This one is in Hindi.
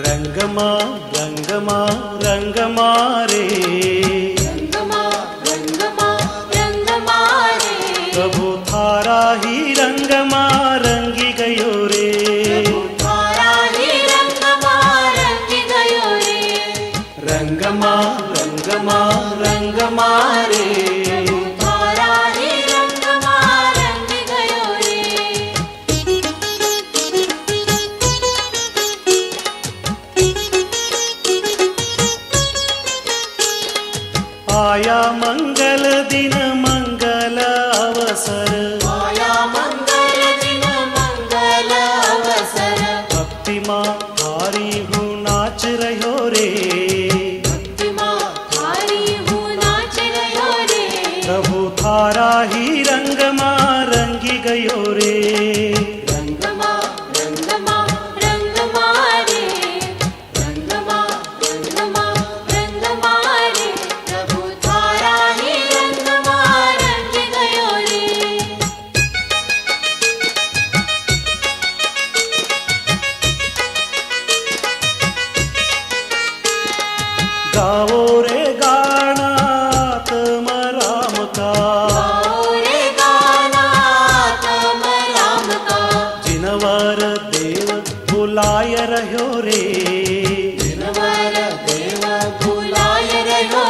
रंगमा रंगमा रंगमा रे, रंगमा रंगमा रंगमा रे, प्रभु थारा ही रंगमा रंगी गयो रे, थारा ही रंगमा रंगी गयो रे, रंगमा रंगमा रंगमा रे, थारा ही रंगमा रंगी गयो रे। आया मंगल दिन मंगल अवसर, आया मंगल दिन मंगल अवसर, भक्ति माँ हारी हूँ नाच रहो रे, भक्तिमां थारी हूँ नाच रहो रे, प्रभु थारा ही रंगमा रंगी गयो रे, रंगमा रंगमा रंगमा रे, रंगमा रंगमा रंगमा रे, प्रभु थारा ही रंगमा रंग गयो रे। गाओ रे गाना तम राम का, गाओ रे गाना तम राम का, जिनवर देव बुलाय रहो रे, जिनवर देव बुलाय रहो